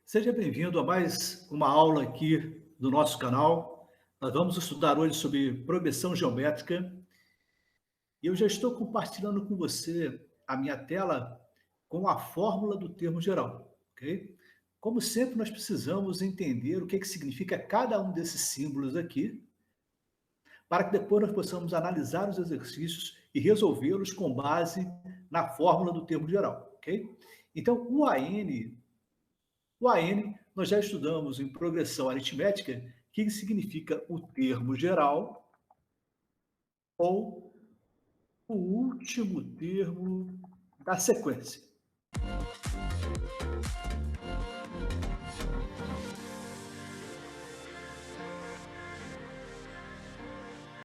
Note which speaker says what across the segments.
Speaker 1: Seja bem-vindo a mais uma aula aqui do nosso canal. Nós vamos estudar hoje sobre progressão geométrica e eu já estou compartilhando com você a minha tela com a fórmula do termo geral, ok? Como sempre, nós precisamos entender o que significa cada um desses símbolos aqui, para que depois nós possamos analisar os exercícios e resolvê-los com base na fórmula do termo geral, ok? Então, o AN, nós já estudamos em progressão aritmética, que significa o termo geral ou o último termo da sequência.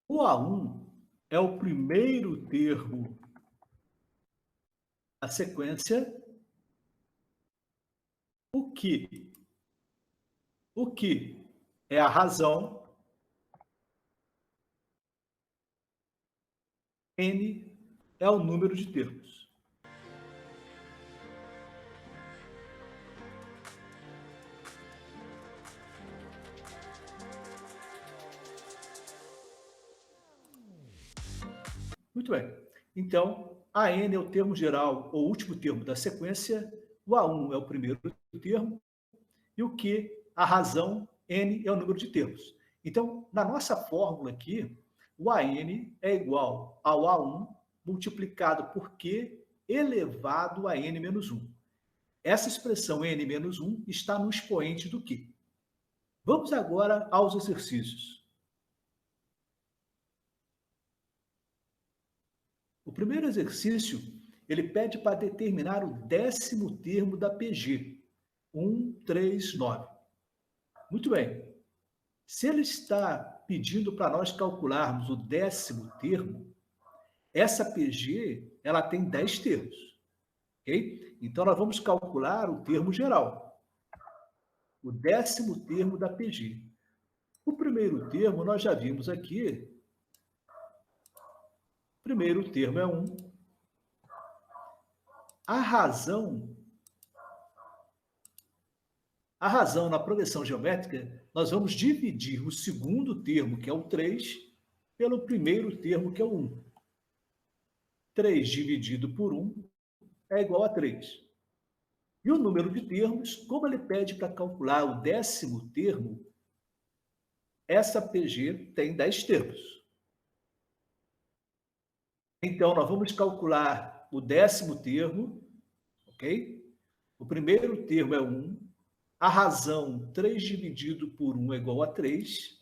Speaker 1: O A1 é o primeiro termo da sequência, o que é a razão, N é o número de termos. Muito bem. Então, AN é o termo geral, ou último termo da sequência, o A1 é o primeiro termo, e o que, a razão, N é o número de termos. Então, na nossa fórmula aqui, o AN é igual ao A1 multiplicado por Q elevado a N menos 1. Essa expressão N menos 1 está no expoente do Q. Vamos agora aos exercícios. O primeiro exercício, ele pede para determinar o 10º termo da PG, 1, 3, 9. Muito bem. Se ele está pedindo para nós calcularmos o 10º termo, essa PG ela tem 10 termos. Ok? Então, nós vamos calcular o termo geral, o 10º termo da PG. O primeiro termo, nós já vimos aqui, o primeiro termo é 1. A razão na progressão geométrica, nós vamos dividir o segundo termo, que é o 3, pelo primeiro termo, que é o 1. 3 dividido por 1 é igual a 3. E o número de termos, como ele pede para calcular o 10º termo, essa PG tem 10 termos. Então, nós vamos calcular o 10º termo, ok? O primeiro termo é 1. A razão, 3 dividido por 1 é igual a 3.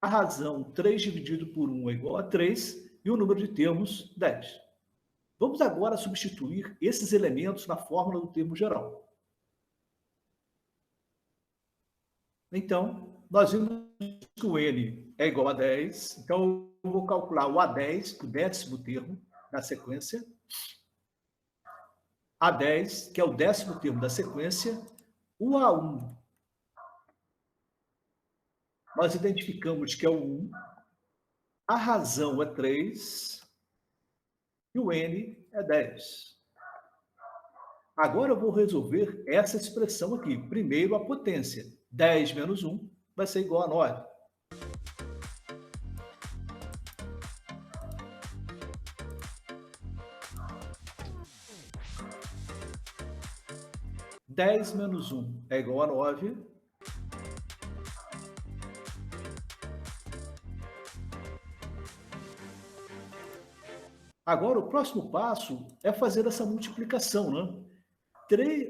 Speaker 1: A razão, 3 dividido por 1 é igual a 3. E o número de termos, 10. Vamos agora substituir esses elementos na fórmula do termo geral. Então, nós vimos que o N é igual a 10. Então, eu vou calcular o A10, o 10º termo da sequência. A10, que é o 10º termo da sequência. O A1, nós identificamos que é o 1. A razão é 3. E o N é 10. Agora eu vou resolver essa expressão aqui. Primeiro, a potência. 10 menos 1 vai ser igual a 9. Dez menos 1 é igual a 9. Agora, o próximo passo é fazer essa multiplicação, né?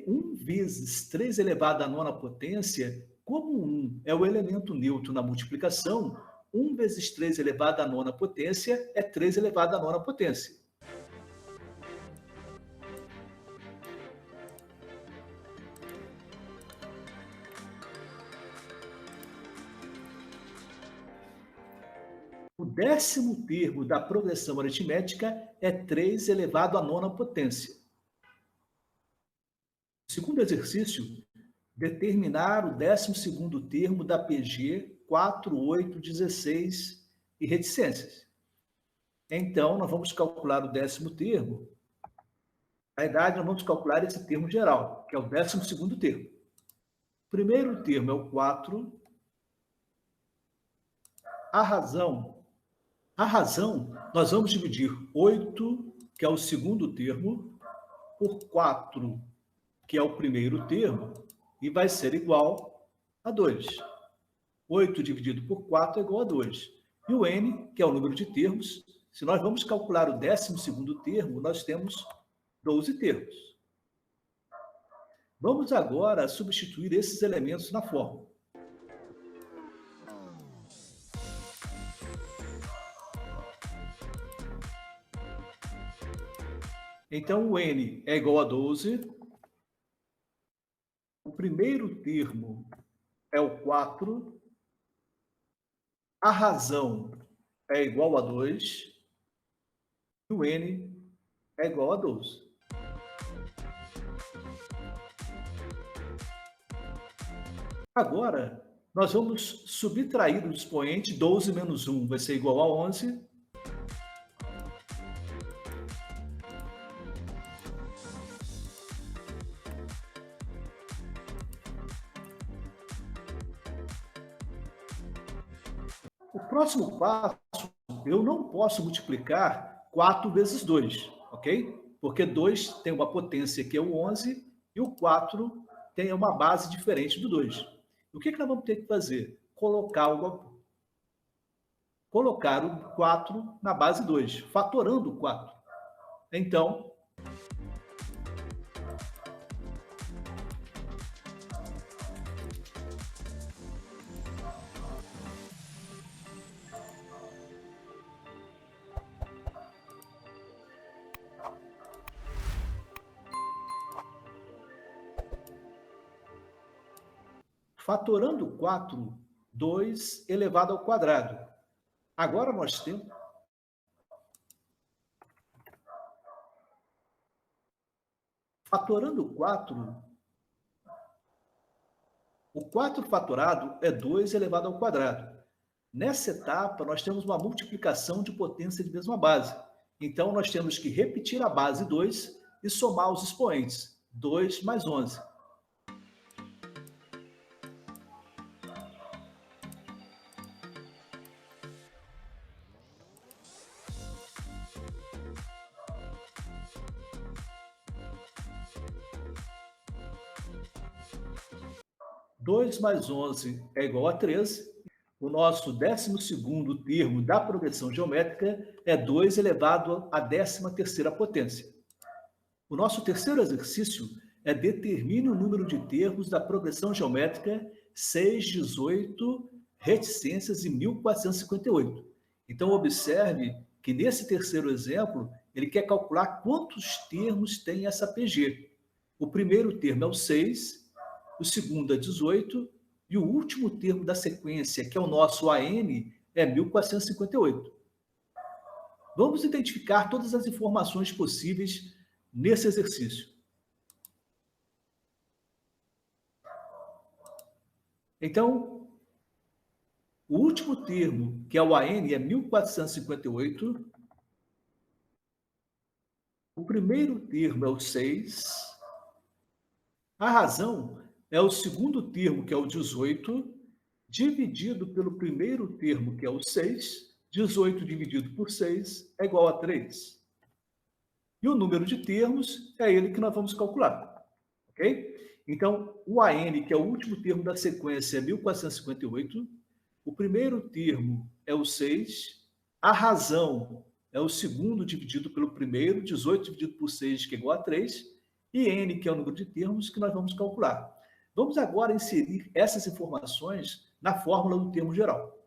Speaker 1: 1 vezes 3 elevado à nona potência, como 1 é o elemento neutro na multiplicação, 1 vezes 3 elevado à nona potência é 3 elevado à nona potência. O 10º termo da progressão aritmética é 3 elevado à nona potência. Segundo exercício, determinar o 12º termo da PG 4, 8, 16 e reticências. Então, nós vamos calcular o 10º termo. Na verdade, nós vamos calcular esse termo geral, que é o 12º termo. O primeiro termo é o 4. A razão, nós vamos dividir 8, que é o segundo termo, por 4, que é o primeiro termo, e vai ser igual a 2. 8 dividido por 4 é igual a 2. E o n, que é o número de termos, se nós vamos calcular o 12º termo, nós temos 12 termos. Vamos agora substituir esses elementos na fórmula. Então, o n é igual a 12. O primeiro termo é o 4. A razão é igual a 2. E o n é igual a 12. Agora, nós vamos subtrair do expoente 12 menos 1 vai ser igual a 11. O próximo passo, eu não posso multiplicar 4 vezes 2, ok? Porque 2 tem uma potência que é o 11 e o 4 tem uma base diferente do 2. O que nós vamos ter que fazer? Colocar o 4 na base 2, fatorando o 4. Então, fatorando 4, 2 elevado ao quadrado. Agora nós temos... Fatorando 4, o 4 fatorado é 2 elevado ao quadrado. Nessa etapa, nós temos uma multiplicação de potência de mesma base. Então, nós temos que repetir a base 2 e somar os expoentes. 2 mais 11. Dois mais 11 é igual a 13. O nosso 12º termo da progressão geométrica é 2 elevado à 13ª potência. O nosso terceiro exercício é determine o número de termos da progressão geométrica 6, 18, reticências e 1458. Então, observe que nesse terceiro exemplo, ele quer calcular quantos termos tem essa PG. O primeiro termo é o 6, o segundo é 18, e o último termo da sequência, que é o nosso AN, é 1458. Vamos identificar todas as informações possíveis nesse exercício. Então, o último termo, que é o AN, é 1458. O primeiro termo é o 6. A razão é o segundo termo, que é o 18, dividido pelo primeiro termo, que é o 6. 18 dividido por 6 é igual a 3. E o número de termos é ele que nós vamos calcular, ok? Então, o AN, que é o último termo da sequência, é 1458. O primeiro termo é o 6. A razão é o segundo dividido pelo primeiro, 18 dividido por 6, que é igual a 3. E N, que é o número de termos que nós vamos calcular. Vamos agora inserir essas informações na fórmula do termo geral.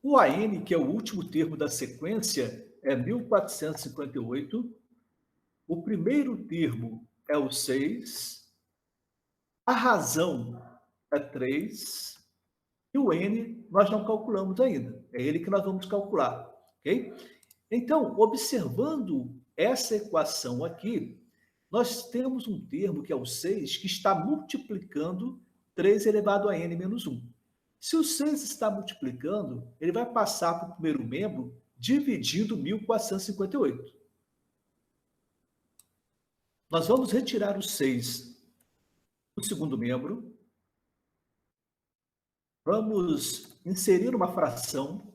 Speaker 1: O AN, que é o último termo da sequência, é 1458. O primeiro termo é o 6. A razão é 3. E o N nós não calculamos ainda. É ele que nós vamos calcular. Ok? Então, observando essa equação aqui, nós temos um termo que é o 6, que está multiplicando 3 elevado a n menos 1. Se o 6 está multiplicando, ele vai passar para o primeiro membro dividindo 1.458. Nós vamos retirar o 6 do segundo membro. Vamos inserir uma fração.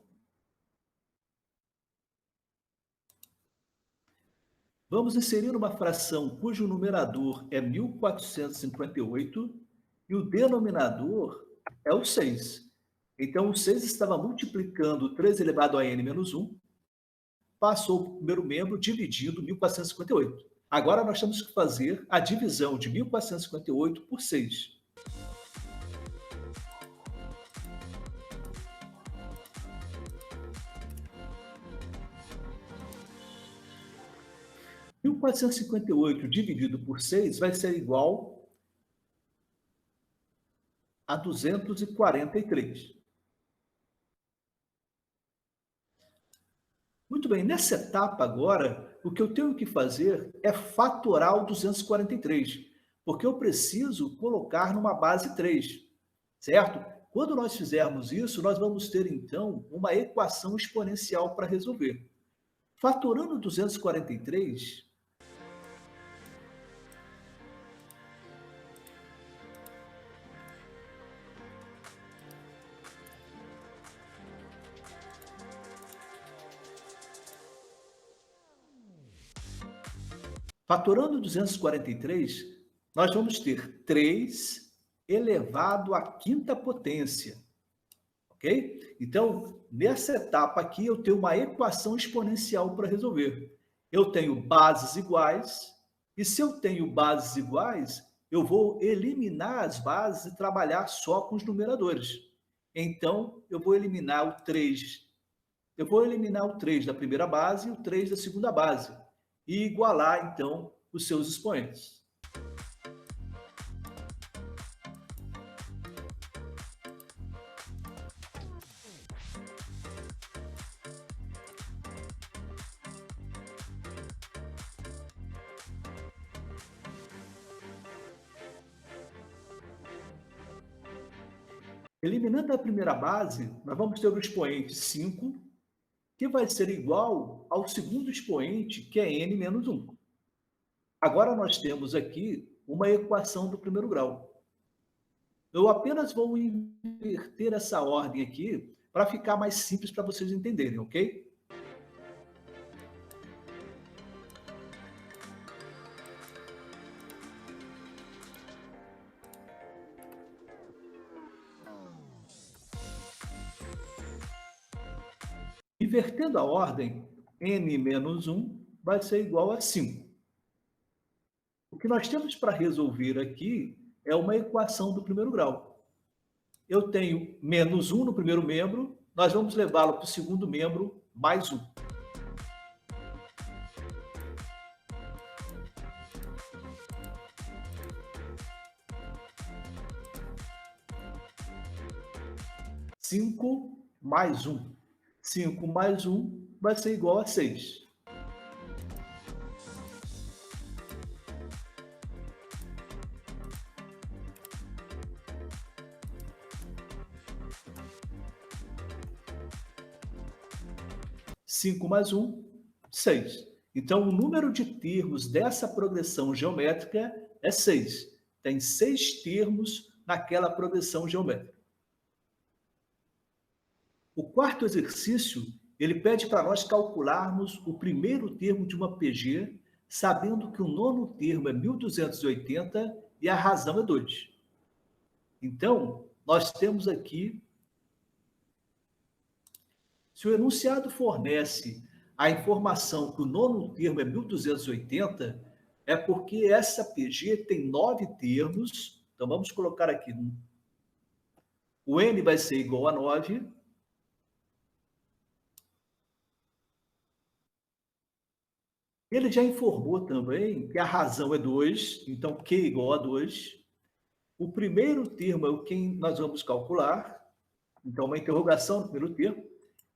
Speaker 1: Vamos inserir uma fração cujo numerador é 1.458 e o denominador é o 6. Então, o 6 estava multiplicando 3 elevado a n menos 1, passou para o primeiro membro dividindo 1.458. Agora, nós temos que fazer a divisão de 1.458 por 6. E 1.458 dividido por 6 vai ser igual a 243. Muito bem, nessa etapa agora, o que eu tenho que fazer é fatorar o 243, porque eu preciso colocar numa base 3, certo? Quando nós fizermos isso, nós vamos ter, então, uma equação exponencial para resolver. Fatorando 243, nós vamos ter 3 elevado à quinta potência, ok? Então, nessa etapa aqui, eu tenho uma equação exponencial para resolver. Eu tenho bases iguais, e se eu tenho bases iguais, eu vou eliminar as bases e trabalhar só com os numeradores. Então, eu vou eliminar o 3. Eu vou eliminar o 3 da primeira base e o 3 da segunda base, e igualar, então, os seus expoentes. Eliminando a primeira base, nós vamos ter o expoente 5, que vai ser igual ao segundo expoente, que é n menos 1. Agora nós temos aqui uma equação do primeiro grau. Eu apenas vou inverter essa ordem aqui para ficar mais simples para vocês entenderem, ok? Invertendo a ordem, n menos 1 vai ser igual a 5. O que nós temos para resolver aqui é uma equação do primeiro grau. Eu tenho menos 1 no primeiro membro, nós vamos levá-lo para o segundo membro, mais 1. Cinco mais 1. 5 mais 1 vai ser igual a 6. Cinco mais 1, 6. Então, o número de termos dessa progressão geométrica é 6. Tem 6 termos naquela progressão geométrica. O quarto exercício, ele pede para nós calcularmos o primeiro termo de uma PG, sabendo que o nono termo é 1280 e a razão é 2. Então, nós temos aqui, se o enunciado fornece a informação que o nono termo é 1280, é porque essa PG tem 9 termos. Então, vamos colocar aqui. O n vai ser igual a 9. Ele já informou também que a razão é 2, então Q igual a 2. O primeiro termo é o que nós vamos calcular, então uma interrogação no primeiro termo.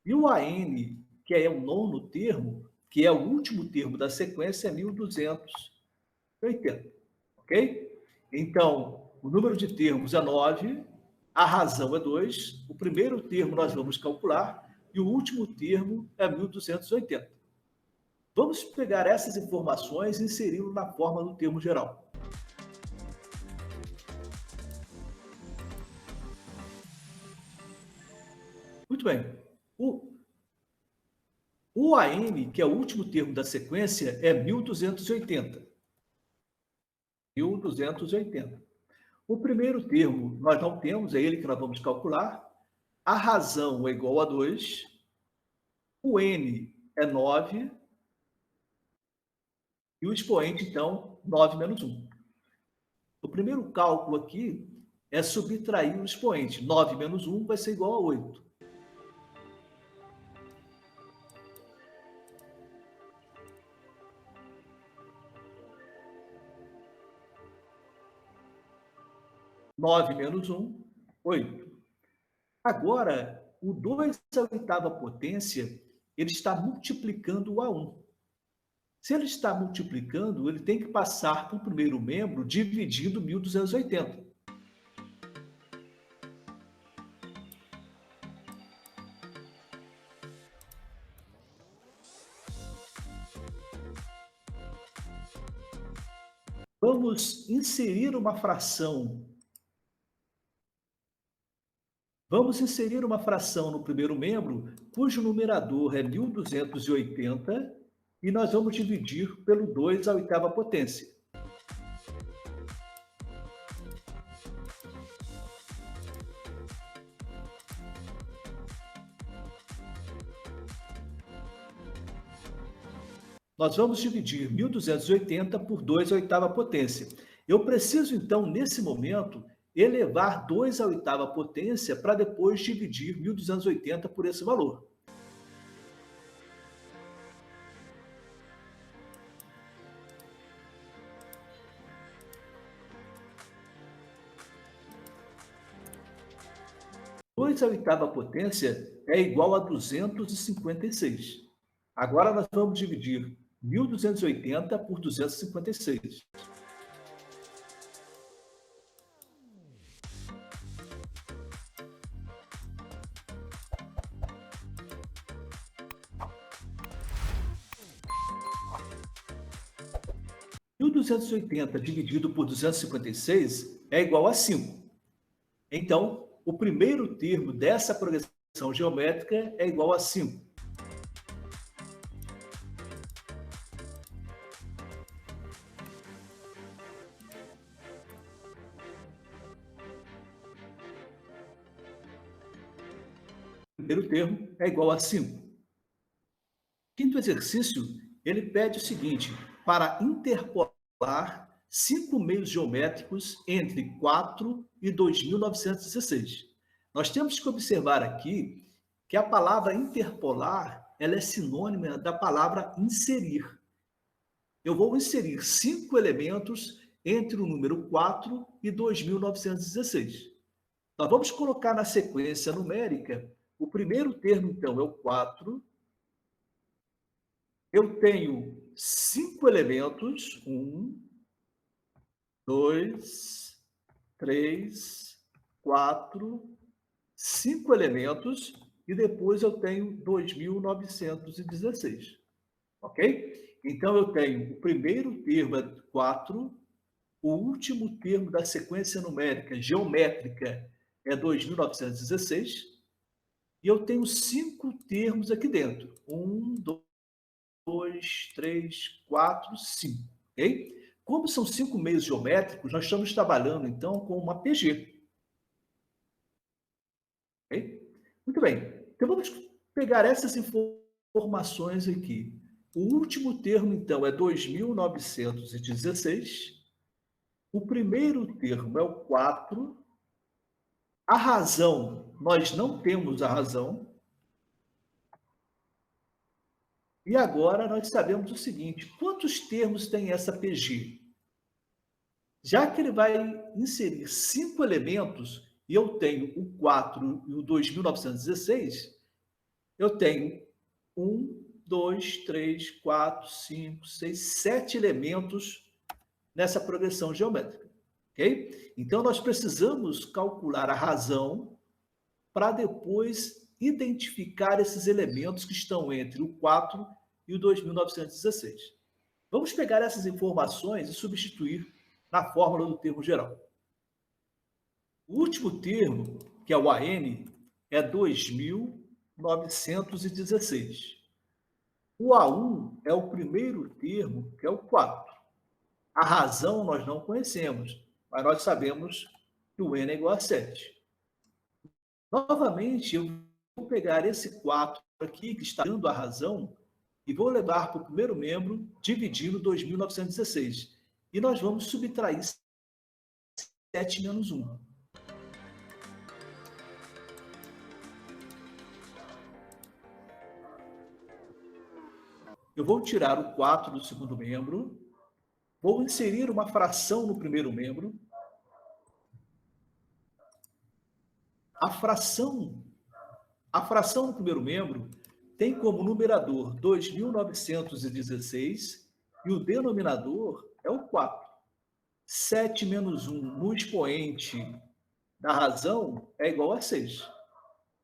Speaker 1: E o AN, que é o nono termo, que é o último termo da sequência, é 1280. Ok? Então, o número de termos é 9, a razão é 2, o primeiro termo nós vamos calcular, e o último termo é 1280. Vamos pegar essas informações e inseri-lo na forma do termo geral. Muito bem. O AM, que é o último termo da sequência, é 1280. 1280. O primeiro termo nós não temos, é ele que nós vamos calcular. A razão é igual a 2. O N é 9. E o expoente, então, 9 menos 1. O primeiro cálculo aqui é subtrair o expoente. 9 menos 1 vai ser igual a 8. Nove menos 1, 8. Agora, o 2 à oitava potência, ele está multiplicando o A1. Se ele está multiplicando, ele tem que passar para o primeiro membro dividindo 1280. Vamos inserir uma fração. Vamos inserir uma fração no primeiro membro, cujo numerador é 1280, e nós vamos dividir pelo 2 à oitava potência. Nós vamos dividir 1280 por 2 à oitava potência. Eu preciso, então, nesse momento, elevar 2 à oitava potência para depois dividir 1280 por esse valor. Dois à oitava potência é igual a 256. Agora nós vamos dividir 1280 por 256. E o 280 dividido por 256 é igual a 5. Então, o primeiro termo dessa progressão geométrica é igual a 5. O primeiro termo é igual a 5. Quinto exercício, ele pede o seguinte: para interpolar 5 meios geométricos entre 4 e 2.916. Nós temos que observar aqui que a palavra interpolar ela é sinônima da palavra inserir. Eu vou inserir 5 elementos entre o número 4 e 2.916. Nós vamos colocar na sequência numérica, o primeiro termo, então, é o 4. Eu tenho 5 elementos, 1, 2, 3, 4, 5 elementos, e depois eu tenho 2.916, ok? Então, eu tenho o primeiro termo é 4, o último termo da sequência numérica geométrica é 2.916, e eu tenho 5 termos aqui dentro, 1, 2, 3, 4, 5, ok? Como são 5 meios geométricos, nós estamos trabalhando, então, com uma PG. Okay? Muito bem. Então, vamos pegar essas informações aqui. O último termo, então, é 2.916. O primeiro termo é o 4. A razão, nós não temos a razão. E agora nós sabemos o seguinte: quantos termos tem essa PG? Já que ele vai inserir 5 elementos, e eu tenho o 4 e o 2.916, eu tenho 1, 2, 3, 4, 5, 6, 7 elementos nessa progressão geométrica. Ok? Então, nós precisamos calcular a razão para depois identificar esses elementos que estão entre o 4 e o 2.916. Vamos pegar essas informações e substituir na fórmula do termo geral. O último termo, que é o AN, é 2.916. O A1 é o primeiro termo, que é o 4. A razão nós não conhecemos, mas nós sabemos que o N é igual a 7. Novamente, eu vou pegar esse 4 aqui, que está dando a razão, e vou levar para o primeiro membro, dividindo 2.916. E nós vamos subtrair 7 menos 1. Eu vou tirar o 4 do segundo membro, vou inserir uma fração no primeiro membro. A fração no primeiro membro tem como numerador 2.916 e o denominador é o 4. 7 menos 1 no expoente da razão é igual a 6.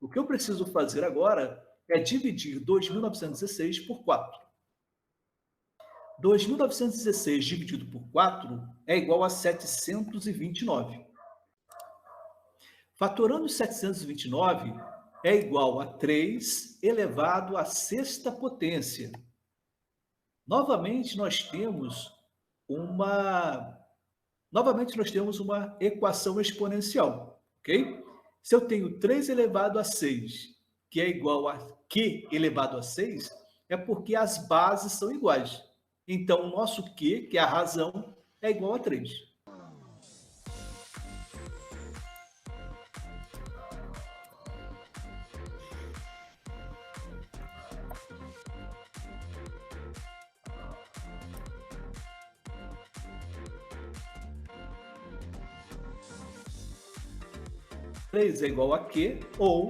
Speaker 1: O que eu preciso fazer agora é dividir 2.916 por 4. 2.916 dividido por 4 é igual a 729. Fatorando 729 é igual a 3 elevado à sexta potência. Novamente, nós temos uma equação exponencial, ok? Se eu tenho 3 elevado a 6, que é igual a Q elevado a 6, é porque as bases são iguais. Então, o nosso Q, que é a razão, é igual a 3. Três é igual a Q, ou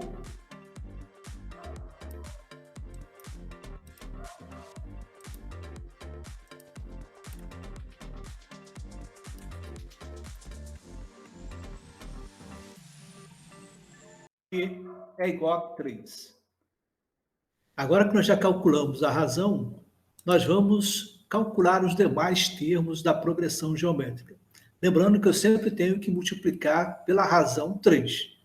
Speaker 1: Q é igual a 3. Agora que nós já calculamos a razão, nós vamos calcular os demais termos da progressão geométrica. Lembrando que eu sempre tenho que multiplicar pela razão 3.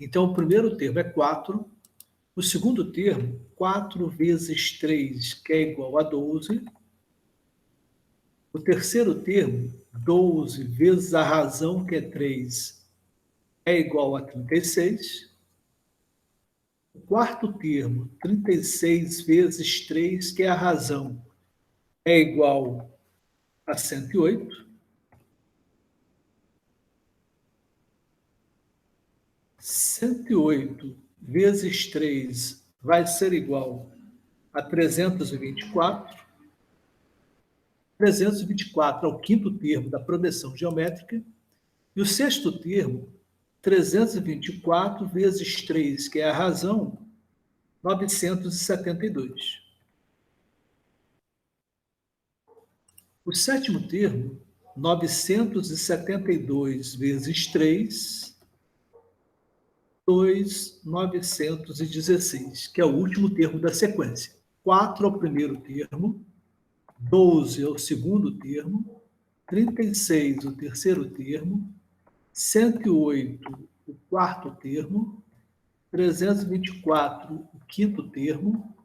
Speaker 1: Então, o primeiro termo é 4. O segundo termo, 4 vezes 3, que é igual a 12. O terceiro termo, 12 vezes a razão, que é 3, é igual a 36. O quarto termo, 36 vezes 3, que é a razão, é igual a 108. 108 vezes 3 vai ser igual a 324. 324 é o quinto termo da progressão geométrica. E o sexto termo, 324 vezes 3, que é a razão, 972. O sétimo termo, 972 vezes 3, 2.916, que é o último termo da sequência. 4 é o primeiro termo, 12 é o segundo termo, 36 o terceiro termo, 108 o quarto termo, 324 o quinto termo,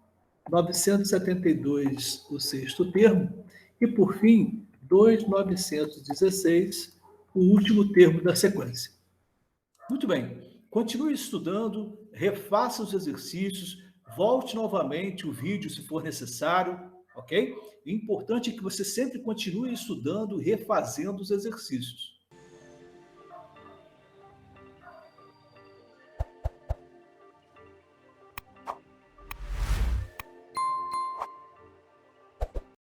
Speaker 1: 972 o sexto termo e, por fim, 2.916, o último termo da sequência. Muito bem. Continue estudando, refaça os exercícios, volte novamente o vídeo se for necessário, ok? O importante é que você sempre continue estudando e refazendo os exercícios.